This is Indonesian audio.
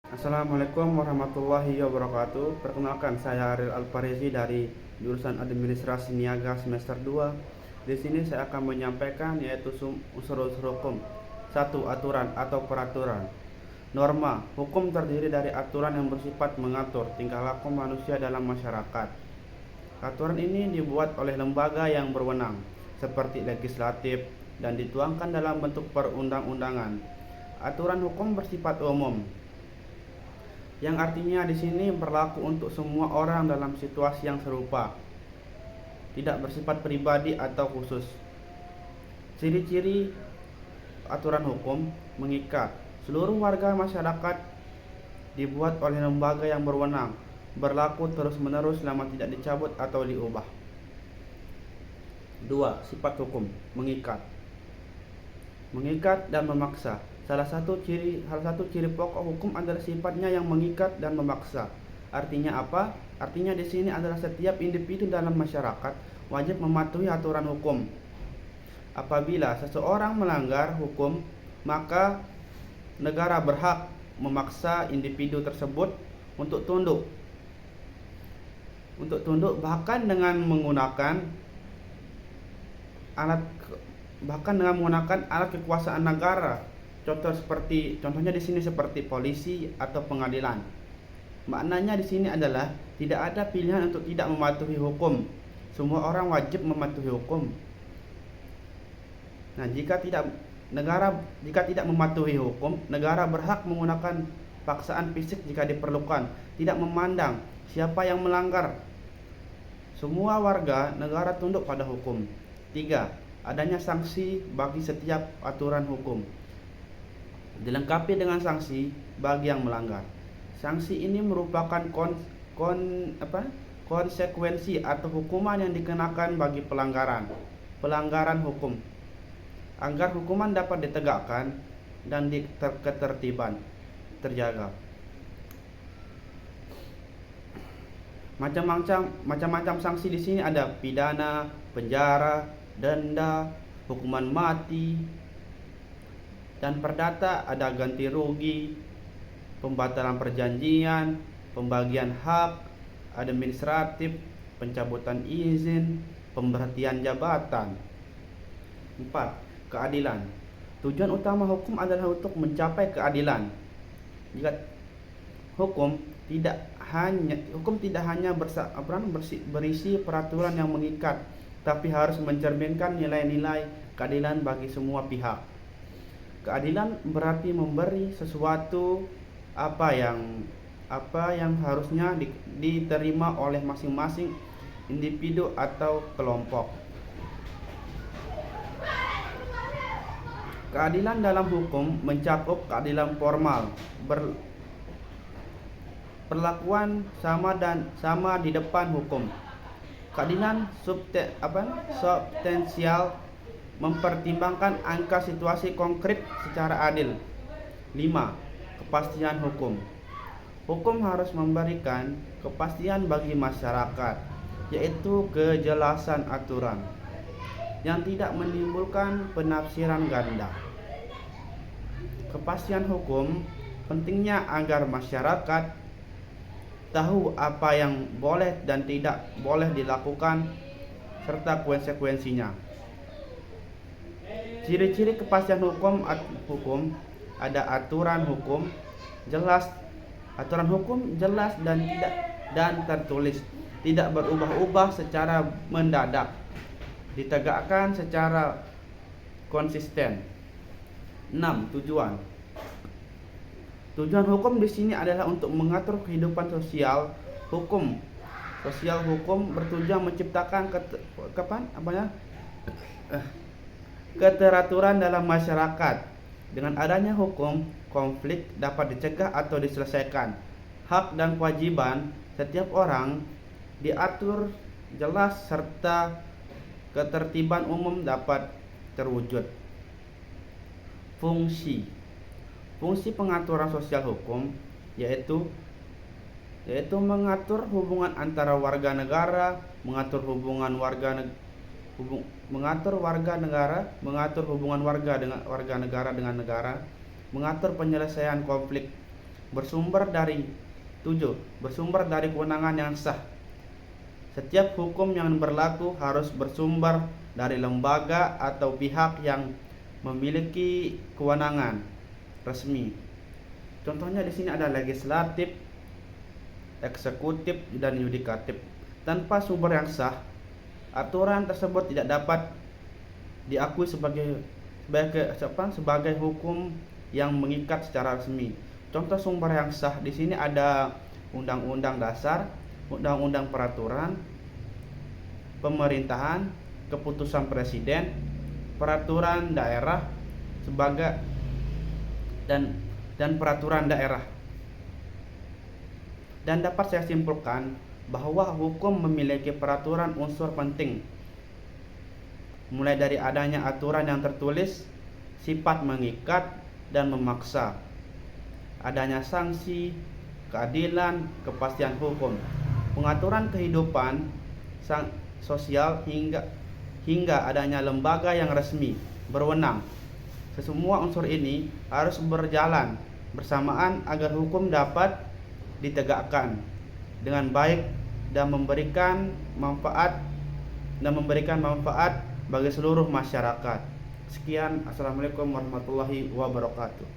Assalamualaikum warahmatullahi wabarakatuh. Perkenalkan, saya Ariel Alparezi dari jurusan Administrasi Niaga semester 2. Di sini saya akan menyampaikan yaitu unsur-unsur hukum. 1. Aturan atau peraturan. Norma, hukum terdiri dari aturan yang bersifat mengatur tingkah laku manusia dalam masyarakat. Aturan ini dibuat oleh lembaga yang berwenang, seperti legislatif, dan dituangkan dalam bentuk perundang-undangan. Aturan hukum bersifat umum, yang artinya di sini berlaku untuk semua orang dalam situasi yang serupa, tidak bersifat pribadi atau khusus. Ciri-ciri aturan hukum mengikat seluruh warga masyarakat, dibuat oleh lembaga yang berwenang, berlaku terus-menerus selama tidak dicabut atau diubah. 2. Sifat hukum mengikat dan memaksa. Salah satu ciri pokok hukum adalah sifatnya yang mengikat dan memaksa. Artinya apa? Artinya di sini adalah setiap individu dalam masyarakat wajib mematuhi aturan hukum. Apabila seseorang melanggar hukum, maka negara berhak memaksa individu tersebut untuk tunduk. Bahkan dengan menggunakan alat kekuasaan negara. Contohnya di sini seperti polisi atau pengadilan. Maknanya di sini adalah tidak ada pilihan untuk tidak mematuhi hukum. Semua orang wajib mematuhi hukum. Nah, jika tidak mematuhi hukum, negara berhak menggunakan paksaan fisik jika diperlukan, tidak memandang siapa yang melanggar. Semua warga negara tunduk pada hukum. 3. Adanya sanksi bagi setiap aturan hukum, dilengkapi dengan sanksi bagi yang melanggar. Sanksi ini merupakan konsekuensi atau hukuman yang dikenakan bagi pelanggaran hukum, agar hukuman dapat ditegakkan dan ketertiban terjaga. Macam-macam sanksi di sini ada pidana, penjara, denda, hukuman mati, dan perdata ada ganti rugi, pembatalan perjanjian, pembagian hak, administratif, pencabutan izin, pemberhentian jabatan. 4. Keadilan. Tujuan utama hukum adalah untuk mencapai keadilan. Jika hukum tidak hanya berisi peraturan yang mengikat, tapi harus mencerminkan nilai-nilai keadilan bagi semua pihak. Keadilan berarti memberi sesuatu apa yang harusnya diterima oleh masing-masing individu atau kelompok. Keadilan dalam hukum mencakup keadilan formal, perlakuan sama di depan hukum. Keadilan substansial mempertimbangkan angka situasi konkret secara adil. 5. Kepastian hukum. Hukum harus memberikan kepastian bagi masyarakat, yaitu kejelasan aturan yang tidak menimbulkan penafsiran ganda. Kepastian hukum pentingnya agar masyarakat tahu apa yang boleh dan tidak boleh dilakukan serta konsekuensinya. Ciri-ciri kepastian hukum ada aturan hukum jelas dan tertulis, tidak berubah-ubah secara mendadak, ditegakkan secara konsisten. 6. Tujuan hukum di sini adalah untuk mengatur kehidupan sosial. Hukum bertujuan menciptakan keteraturan dalam masyarakat. Dengan adanya hukum, konflik dapat dicegah atau diselesaikan. Hak dan kewajiban setiap orang diatur jelas serta ketertiban umum dapat terwujud. Fungsi pengaturan sosial hukum yaitu mengatur hubungan antara warga negara, mengatur hubungan warga dengan warga negara, mengatur penyelesaian konflik, Bersumber dari 7. Bersumber dari kewenangan yang sah. Setiap hukum yang berlaku harus bersumber dari lembaga atau pihak yang memiliki kewenangan resmi. Contohnya di sini ada legislatif, eksekutif, dan yudikatif. Tanpa sumber yang sah, aturan tersebut tidak dapat diakui sebagai hukum yang mengikat secara resmi. Contoh sumber yang sah di sini ada Undang-Undang Dasar, Undang-Undang Peraturan Pemerintahan, keputusan Presiden, peraturan daerah sebagai dan peraturan daerah. Dan dapat saya simpulkan bahwa hukum memiliki peraturan unsur penting, mulai dari adanya aturan yang tertulis, sifat mengikat dan memaksa, adanya sanksi, keadilan, kepastian hukum, pengaturan kehidupan sosial hingga adanya lembaga yang resmi berwenang. Semua unsur ini harus berjalan bersamaan agar hukum dapat ditegakkan dengan baik dan memberikan manfaat bagi seluruh masyarakat. Sekian, assalamualaikum warahmatullahi wabarakatuh.